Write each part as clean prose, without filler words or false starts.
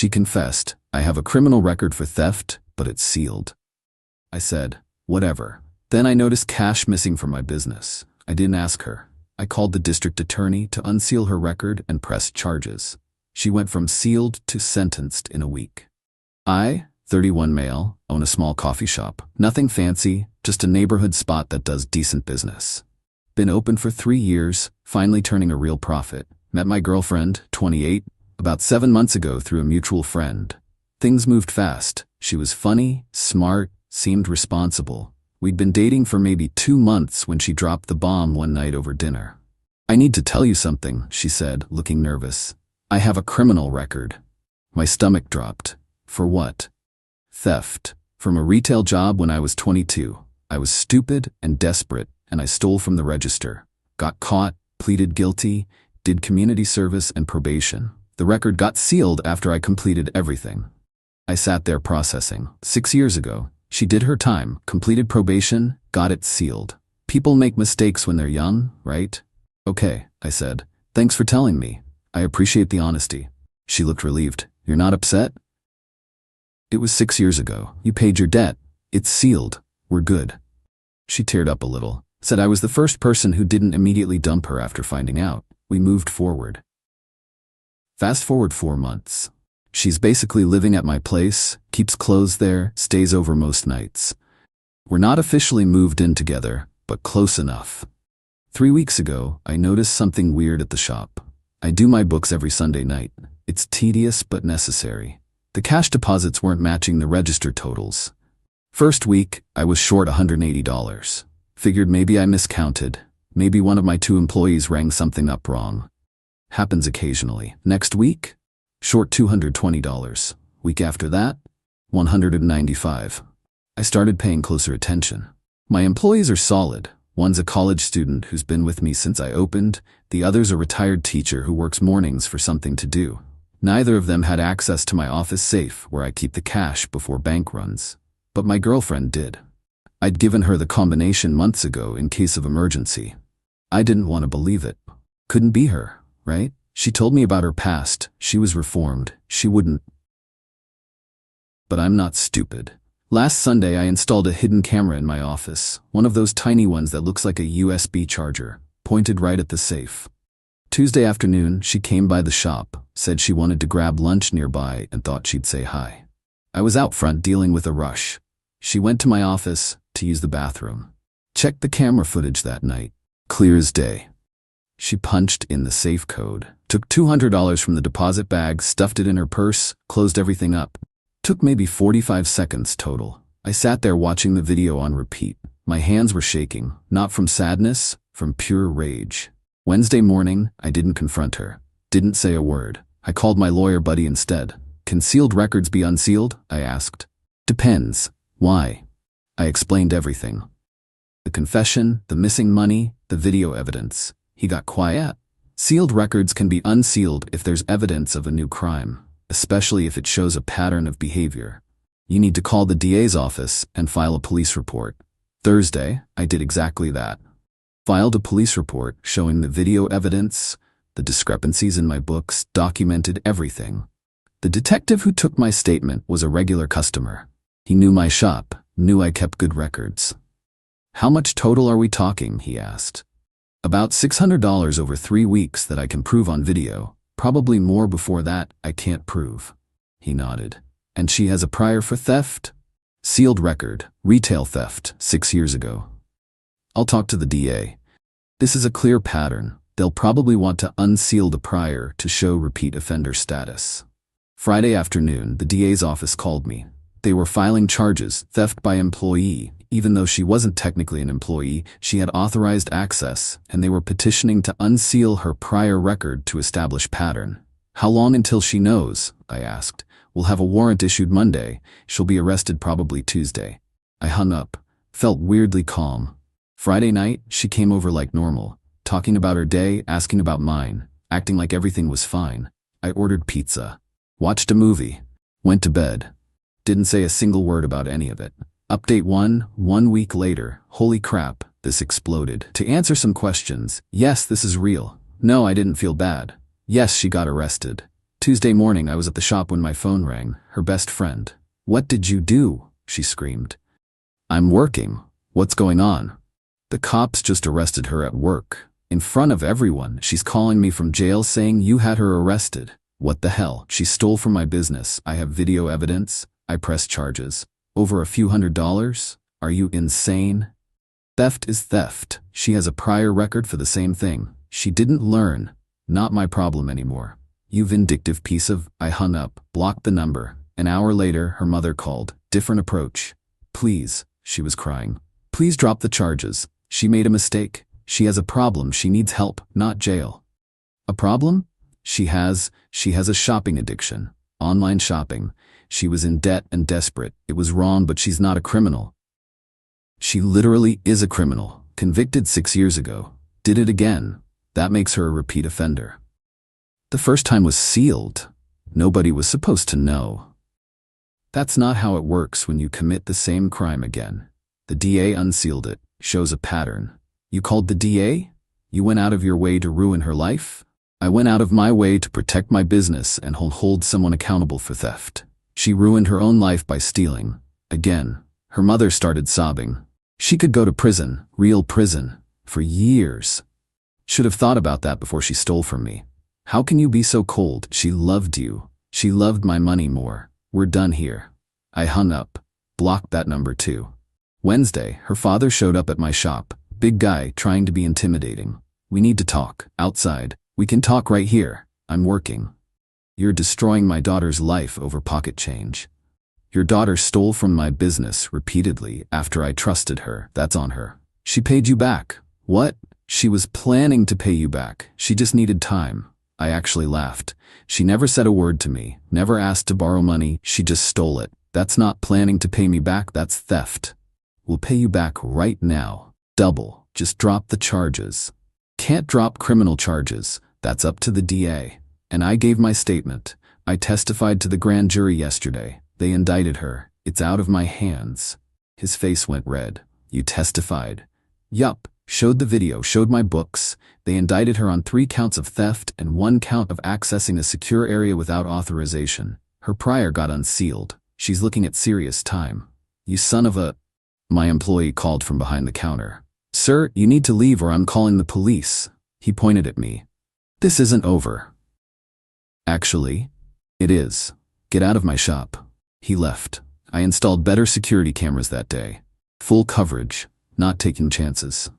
She confessed, "I have a criminal record for theft, but it's sealed." I said, "Whatever." Then I noticed cash missing from my business. I didn't ask her. I called the district attorney to unseal her record and pressed charges. She went from sealed to sentenced in a week. I, 31 male, own a small coffee shop. Nothing fancy, just a neighborhood spot that does decent business. Been open for 3 years, finally turning a real profit. Met my girlfriend, 28, about 7 months ago through a mutual friend. Things moved fast. She was funny, smart, seemed responsible. We'd been dating for maybe 2 months when she dropped the bomb one night over dinner. "I need to tell you something," she said, looking nervous. "I have a criminal record." My stomach dropped. For what? Theft. From a retail job when I was 22. I was stupid and desperate, and I stole from the register. Got caught, pleaded guilty, did community service and probation. The record got sealed after I completed everything. I sat there processing. 6 years ago, she did her time, completed probation, got it sealed. People make mistakes when they're young, right? "Okay," I said. "Thanks for telling me. I appreciate the honesty." She looked relieved. "You're not upset?" "It was 6 years ago. You paid your debt. It's sealed. We're good." She teared up a little, said I was the first person who didn't immediately dump her after finding out. We moved forward. Fast forward 4 months. She's basically living at my place, keeps clothes there, stays over most nights. We're not officially moved in together, but close enough. 3 weeks ago, I noticed something weird at the shop. I do my books every Sunday night. It's tedious but necessary. The cash deposits weren't matching the register totals. First week, I was short $180. Figured maybe I miscounted. Maybe one of my 2 employees rang something up wrong. Happens occasionally. Next week, short $220. Week after that, $195. I started paying closer attention. My employees are solid. One's a college student who's been with me since I opened. The other's a retired teacher who works mornings for something to do. Neither of them had access to my office safe where I keep the cash before bank runs. But my girlfriend did. I'd given her the combination months ago in case of emergency. I didn't want to believe it. Couldn't be her, right? She told me about her past. She was reformed. She wouldn't. But I'm not stupid. Last Sunday I installed a hidden camera in my office, one of those tiny ones that looks like a USB charger, pointed right at the safe. Tuesday afternoon, she came by the shop, said she wanted to grab lunch nearby and thought she'd say hi. I was out front dealing with a rush. She went to my office to use the bathroom. Checked the camera footage that night. Clear as day. She punched in the safe code, took $200 from the deposit bag, stuffed it in her purse, closed everything up. Took maybe 45 seconds total. I sat there watching the video on repeat. My hands were shaking, not from sadness, from pure rage. Wednesday morning, I didn't confront her. Didn't say a word. I called my lawyer buddy instead. "Can sealed records be unsealed?" I asked. "Depends. Why?" I explained everything. The confession, the missing money, the video evidence. He got quiet. Sealed records can be unsealed if there's evidence of a new crime, especially if it shows a pattern of behavior. You need to call the DA's office and file a police report. Thursday, I did exactly that. Filed a police report showing the video evidence, the discrepancies in my books, documented everything. The detective who took my statement was a regular customer. He knew my shop, knew I kept good records. "How much total are we talking?" he asked. "About $600 over 3 weeks that I can prove on video. Probably more before that I can't prove." He nodded. "And she has a prior for theft?" "Sealed record, retail theft, 6 years ago." "I'll talk to the DA. This is a clear pattern. They'll probably want to unseal the prior to show repeat offender status." Friday afternoon, the DA's office called me. They were filing charges, theft by employee. Even though she wasn't technically an employee, she had authorized access, and they were petitioning to unseal her prior record to establish pattern. "How long until she knows?" I asked. "We'll have a warrant issued Monday. She'll be arrested probably Tuesday." I hung up. Felt weirdly calm. Friday night, she came over like normal, talking about her day, asking about mine, acting like everything was fine. I ordered pizza. Watched a movie. Went to bed. Didn't say a single word about any of it. Update 1 week later. Holy crap, this exploded. To answer some questions. Yes, this is real. No, I didn't feel bad. Yes, she got arrested. Tuesday morning, I was at the shop when my phone rang. Her best friend. "What did you do?" she screamed. "I'm working. What's going on?" "The cops just arrested her at work. In front of everyone, she's calling me from jail saying you had her arrested." "What the hell? She stole from my business. I have video evidence. I pressed charges. Over a few $100s? Are you insane?" Theft is theft. She has a prior record for the same thing. She didn't learn. Not my problem anymore. "You vindictive piece of..." I hung up, blocked the number. An hour later, her mother called. Different approach. "Please," she was crying. "Please drop the charges. She made a mistake. She has a problem. She needs help, not jail." "A problem?" She has a shopping addiction. Online shopping. She was in debt and desperate. It was wrong, but she's not a criminal. She literally is a criminal. Convicted 6 years ago. Did it again. That makes her a repeat offender. The first time was sealed. Nobody was supposed to know. That's not how it works when you commit the same crime again. The DA unsealed it. Shows a pattern. You called the DA? You went out of your way to ruin her life? I went out of my way to protect my business and hold someone accountable for theft. She ruined her own life by stealing. Again. Her mother started sobbing. She could go to prison, real prison, for years. Should have thought about that before she stole from me. How can you be so cold? She loved you. She loved my money more. We're done here. I hung up. Blocked that number too. Wednesday, her father showed up at my shop. Big guy, trying to be intimidating. "We need to talk. Outside. We can talk right here. I'm working." "You're destroying my daughter's life over pocket change." "Your daughter stole from my business repeatedly after I trusted her. That's on her." "She paid you back." "What?" "She was planning to pay you back. She just needed time." I actually laughed. "She never said a word to me, never asked to borrow money. She just stole it. That's not planning to pay me back, that's theft." "We'll pay you back right now. Double. Just drop the charges." "Can't drop criminal charges. That's up to the DA." And I gave my statement. I testified to the grand jury yesterday. They indicted her. It's out of my hands. His face went red. "You testified?" "Yup. Showed the video, showed my books. They indicted her on 3 counts of theft and 1 count of accessing a secure area without authorization. Her prior got unsealed. She's looking at serious time." "You son of a..." My employee called from behind the counter. "Sir, you need to leave or I'm calling the police." He pointed at me. "This isn't over." "Actually, it is. Get out of my shop." He left. I installed better security cameras that day. Full coverage, not taking chances.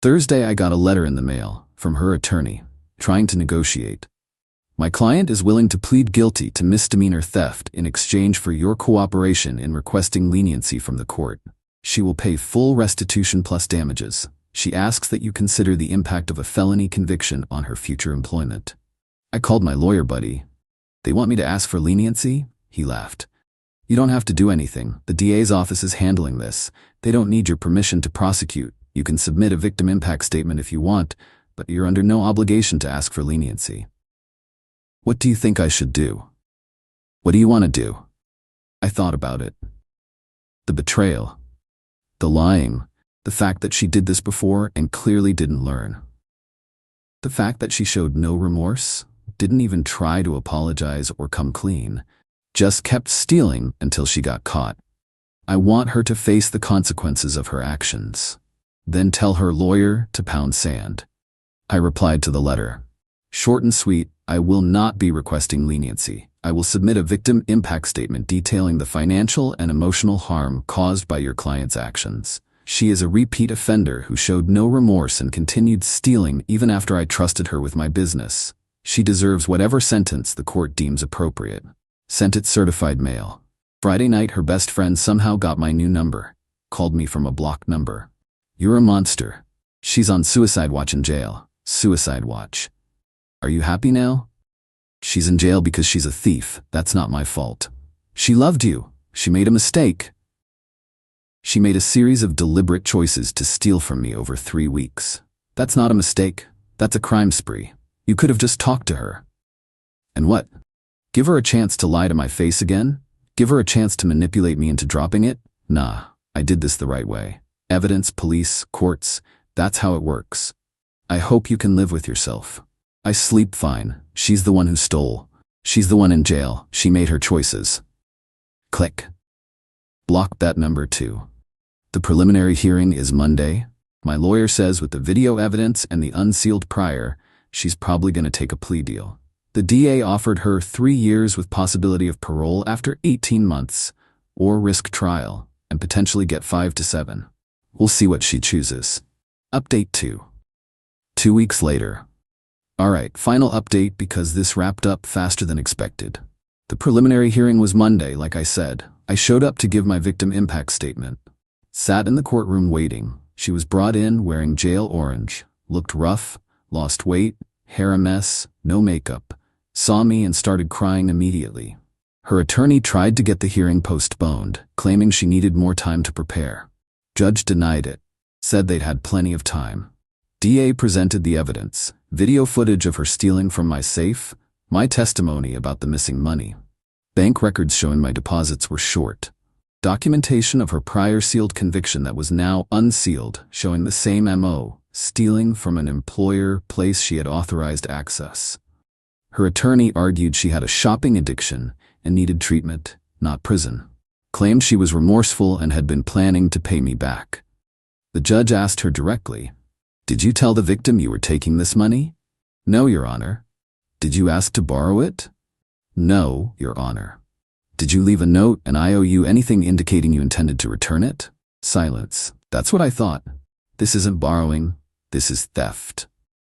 Thursday, I got a letter in the mail from her attorney, trying to negotiate. "My client is willing to plead guilty to misdemeanor theft in exchange for your cooperation in requesting leniency from the court. She will pay full restitution plus damages. She asks that you consider the impact of a felony conviction on her future employment." I called my lawyer buddy. "They want me to ask for leniency?" He laughed. "You don't have to do anything. The DA's office is handling this. They don't need your permission to prosecute. You can submit a victim impact statement if you want, but you're under no obligation to ask for leniency." "What do you think I should do?" "What do you want to do?" I thought about it. The betrayal. The lying. The fact that she did this before and clearly didn't learn. The fact that she showed no remorse, didn't even try to apologize or come clean, just kept stealing until she got caught. I want her to face the consequences of her actions. Then tell her lawyer to pound sand. I replied to the letter. Short and sweet, I will not be requesting leniency. I will submit a victim impact statement detailing the financial and emotional harm caused by your client's actions. She is a repeat offender who showed no remorse and continued stealing even after I trusted her with my business. She deserves whatever sentence the court deems appropriate. Sent it certified mail. Friday night, her best friend somehow got my new number. Called me from a blocked number. "You're a monster. She's on suicide watch in jail." Suicide watch. "Are you happy now?" "She's in jail because she's a thief. That's not my fault." "She loved you. She made a mistake." "She made a series of deliberate choices to steal from me over 3 weeks. That's not a mistake. That's a crime spree. You could have just talked to her." "And what? Give her a chance to lie to my face again? Give her a chance to manipulate me into dropping it? Nah, I did this the right way. Evidence, police, courts, that's how it works. I hope you can live with yourself. I sleep fine. She's the one who stole. She's the one in jail. She made her choices. Click. Block that number too. The preliminary hearing is Monday. My lawyer says with the video evidence and the unsealed prior, she's probably going to take a plea deal. The DA offered her 3 years with possibility of parole after 18 months, or risk trial, and potentially get 5 to 7. We'll see what she chooses. Update 2. 2 weeks later. Alright, final update because this wrapped up faster than expected. The preliminary hearing was Monday, like I said. I showed up to give my victim impact statement. Sat in the courtroom waiting. She was brought in wearing jail orange, looked rough, lost weight, hair a mess, no makeup, saw me and started crying immediately. Her attorney tried to get the hearing postponed, claiming she needed more time to prepare. Judge denied it, said they'd had plenty of time. DA presented the evidence, video footage of her stealing from my safe, my testimony about the missing money. Bank records showing my deposits were short. Documentation of her prior sealed conviction that was now unsealed, showing the same MO, stealing from an employer place she had authorized access. Her attorney argued she had a shopping addiction and needed treatment, not prison. Claimed she was remorseful and had been planning to pay me back. The judge asked her directly, "Did you tell the victim you were taking this money?" "No, Your Honor." "Did you ask to borrow it?" "No, Your Honor." "Did you leave a note and I owe you anything indicating you intended to return it?" Silence. "That's what I thought. This isn't borrowing, this is theft."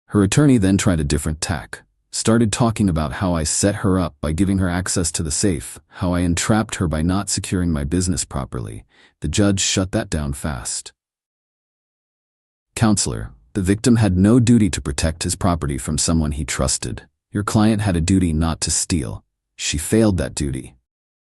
Her attorney then tried a different tack. Started talking about how I set her up by giving her access to the safe, how I entrapped her by not securing my business properly. The judge shut that down fast. Counselor, the victim had no duty to protect his property from someone he trusted. Your client had a duty not to steal. She failed that duty.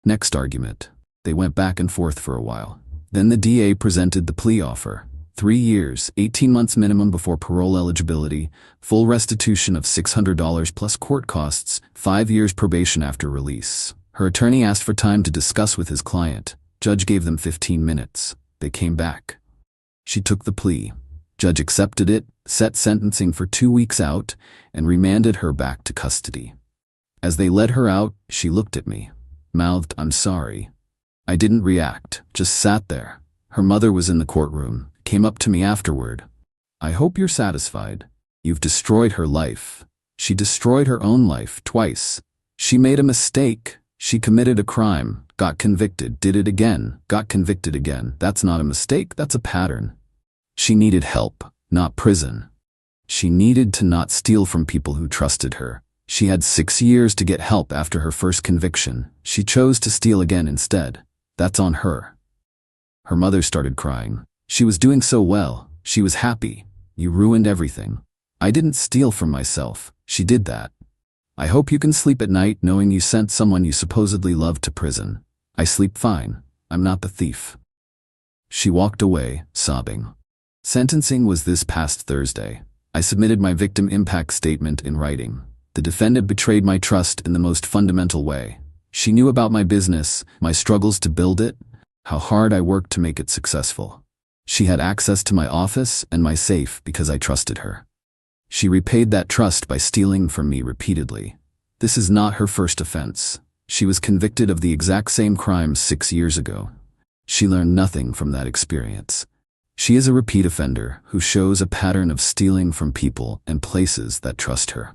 Next argument. They went back and forth for a while. Then the DA presented the plea offer. 3 years, 18 months minimum before parole eligibility, full restitution of $600 plus court costs, 5 years probation after release. Her attorney asked for time to discuss with his client. Judge gave them 15 minutes. They came back. She took the plea. Judge accepted it, set sentencing for 2 weeks out, and remanded her back to custody. As they led her out, she looked at me, mouthed, "I'm sorry." I didn't react, just sat there. Her mother was in the courtroom, came up to me afterward. "I hope you're satisfied. You've destroyed her life. She destroyed her own life twice. She made a mistake. She committed a crime, got convicted, did it again, got convicted again. That's not a mistake, that's a pattern. She needed help, not prison. She needed to not steal from people who trusted her. She had 6 years to get help after her first conviction. She chose to steal again instead. That's on her." Her mother started crying. "She was doing so well. She was happy. You ruined everything. I didn't steal from myself. She did that. I hope you can sleep at night knowing you sent someone you supposedly loved to prison. I sleep fine. I'm not the thief." She walked away, sobbing. Sentencing was this past Thursday. I submitted my victim impact statement in writing. The defendant betrayed my trust in the most fundamental way. She knew about my business, my struggles to build it, how hard I worked to make it successful. She had access to my office and my safe because I trusted her. She repaid that trust by stealing from me repeatedly. This is not her first offense. She was convicted of the exact same crime 6 years ago. She learned nothing from that experience. She is a repeat offender who shows a pattern of stealing from people and places that trust her.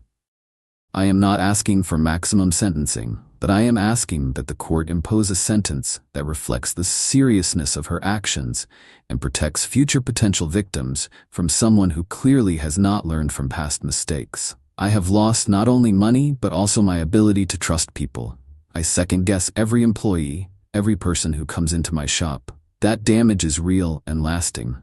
I am not asking for maximum sentencing, but I am asking that the court impose a sentence that reflects the seriousness of her actions and protects future potential victims from someone who clearly has not learned from past mistakes. I have lost not only money but also my ability to trust people. I second-guess every employee, every person who comes into my shop. That damage is real and lasting.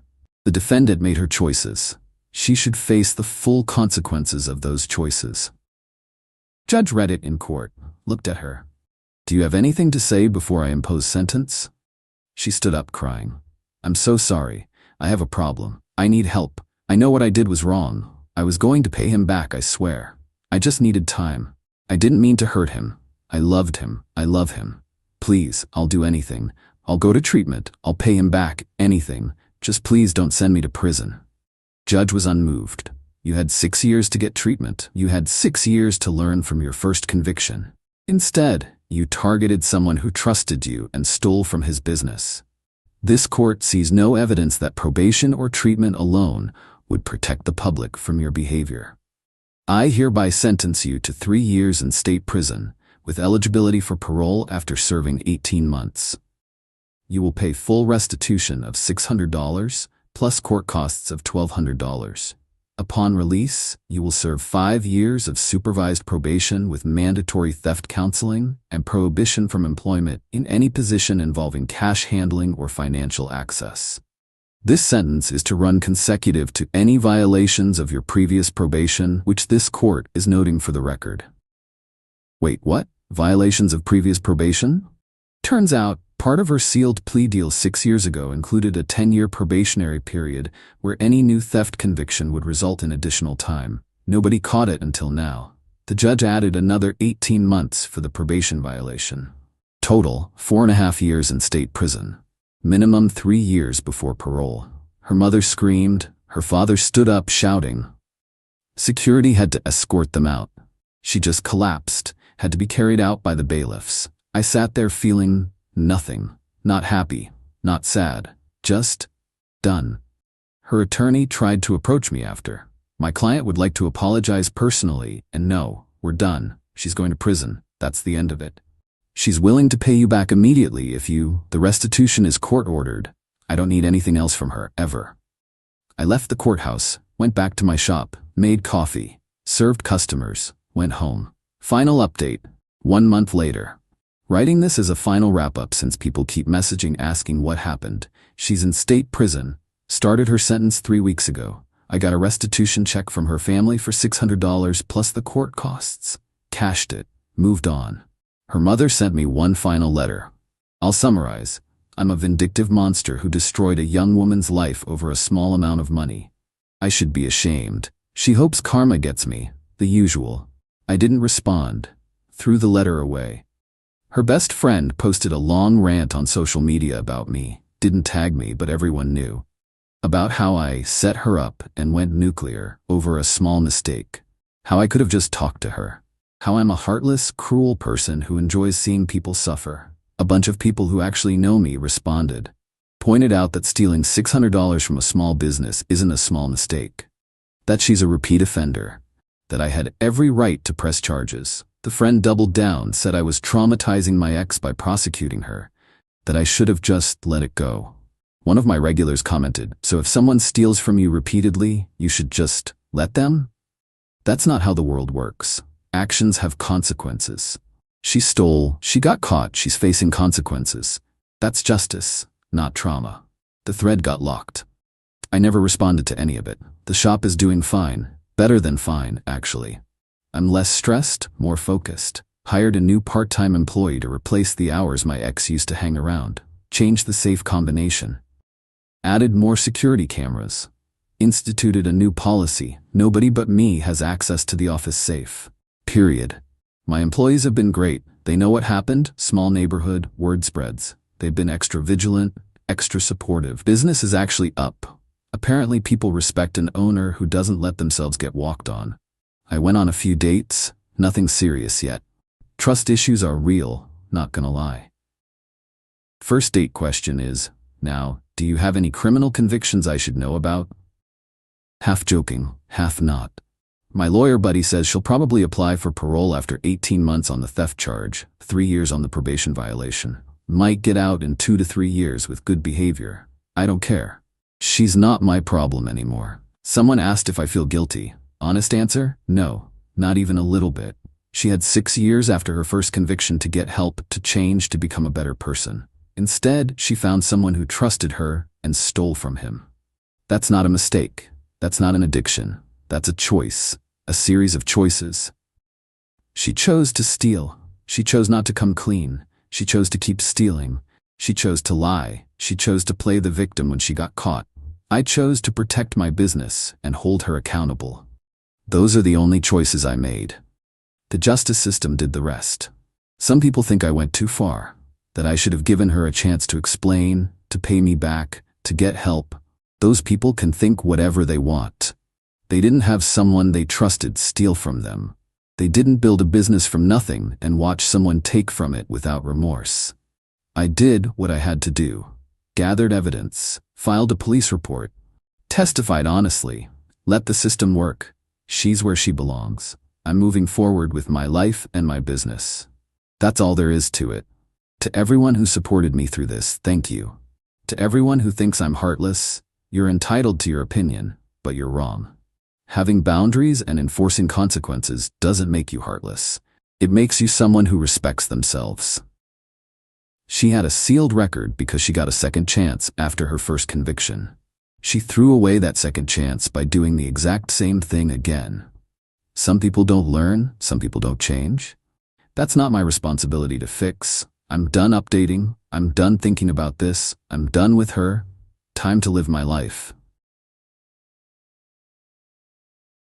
The defendant made her choices. She should face the full consequences of those choices. Judge read it in court, looked at her. "Do you have anything to say before I impose sentence?" She stood up crying. "I'm so sorry. I have a problem. I need help. I know what I did was wrong. I was going to pay him back, I swear. I just needed time. I didn't mean to hurt him. I loved him. I love him. Please, I'll do anything. I'll go to treatment. I'll pay him back, anything. Just please don't send me to prison." Judge was unmoved. You had 6 years to get treatment. You had 6 years to learn from your first conviction. Instead, you targeted someone who trusted you and stole from his business. This court sees no evidence that probation or treatment alone would protect the public from your behavior. I hereby sentence you to 3 years in state prison, with eligibility for parole after serving 18 months. You will pay full restitution of $600, plus court costs of $1,200. Upon release, you will serve 5 years of supervised probation with mandatory theft counseling and prohibition from employment in any position involving cash handling or financial access. This sentence is to run consecutive to any violations of your previous probation, which this court is noting for the record. Wait, what? Violations of previous probation? Turns out, part of her sealed plea deal 6 years ago included a 10-year probationary period where any new theft conviction would result in additional time. Nobody caught it until now. The judge added another 18 months for the probation violation. Total, 4.5 years in state prison. Minimum 3 years before parole. Her mother screamed. Her father stood up shouting. Security had to escort them out. She just collapsed, had to be carried out by the bailiffs. I sat there feeling nothing, not happy, not sad, just done. Her attorney tried to approach me after. My client would like to apologize personally, and no, we're done. She's going to prison. That's the end of it. She's willing to pay you back immediately if the restitution is court-ordered. I don't need anything else from her, ever. I left the courthouse, went back to my shop, made coffee, served customers, went home. Final update, 1 month later. Writing this as a final wrap-up since people keep messaging asking what happened. She's in state prison, started her sentence 3 weeks ago. I got a restitution check from her family for $600 plus the court costs. Cashed it, moved on. Her mother sent me one final letter. I'll summarize. I'm a vindictive monster who destroyed a young woman's life over a small amount of money. I should be ashamed. She hopes karma gets me, the usual. I didn't respond. Threw the letter away. Her best friend posted a long rant on social media about me. Didn't tag me, but everyone knew. About how I set her up and went nuclear over a small mistake. How I could have just talked to her. How I'm a heartless, cruel person who enjoys seeing people suffer. A bunch of people who actually know me responded. Pointed out that stealing $600 from a small business isn't a small mistake. That she's a repeat offender. That I had every right to press charges. The friend doubled down, said I was traumatizing my ex by prosecuting her. That I should have just let it go. One of my regulars commented, so if someone steals from you repeatedly, you should just let them? That's not how the world works. Actions have consequences. She stole, she got caught, she's facing consequences. That's justice, not trauma. The thread got locked. I never responded to any of it. The shop is doing fine. Better than fine, actually. I'm less stressed, more focused. Hired a new part-time employee to replace the hours my ex used to hang around. Changed the safe combination. Added more security cameras. Instituted a new policy. Nobody but me has access to the office safe. Period. My employees have been great. They know what happened. Small neighborhood, word spreads. They've been extra vigilant, extra supportive. Business is actually up. Apparently people respect an owner who doesn't let themselves get walked on. I went on a few dates, nothing serious yet. Trust issues are real, not gonna lie. First date question is, now, do you have any criminal convictions I should know about? Half joking, half not. My lawyer buddy says she'll probably apply for parole after 18 months on the theft charge, 3 years on the probation violation. Might get out in 2 to 3 years with good behavior. I don't care. She's not my problem anymore. Someone asked if I feel guilty. Honest answer? No, not even a little bit. She had 6 years after her first conviction to get help, to change, to become a better person. Instead, she found someone who trusted her and stole from him. That's not a mistake. That's not an addiction. That's a choice. A series of choices. She chose to steal. She chose not to come clean. She chose to keep stealing. She chose to lie. She chose to play the victim when she got caught. I chose to protect my business and hold her accountable. Those are the only choices I made. The justice system did the rest. Some people think I went too far, that I should have given her a chance to explain, to pay me back, to get help. Those people can think whatever they want. They didn't have someone they trusted steal from them. They didn't build a business from nothing and watch someone take from it without remorse. I did what I had to do. Gathered evidence, filed a police report, testified honestly, let the system work. She's where she belongs. I'm moving forward with my life and my business. That's all there is to it. To everyone who supported me through this, thank you. To everyone who thinks I'm heartless, you're entitled to your opinion, but you're wrong. Having boundaries and enforcing consequences doesn't make you heartless. It makes you someone who respects themselves. She had a sealed record because she got a second chance after her first conviction. She threw away that second chance by doing the exact same thing again. Some people don't learn, some people don't change. That's not my responsibility to fix. I'm done updating, I'm done thinking about this, I'm done with her. Time to live my life.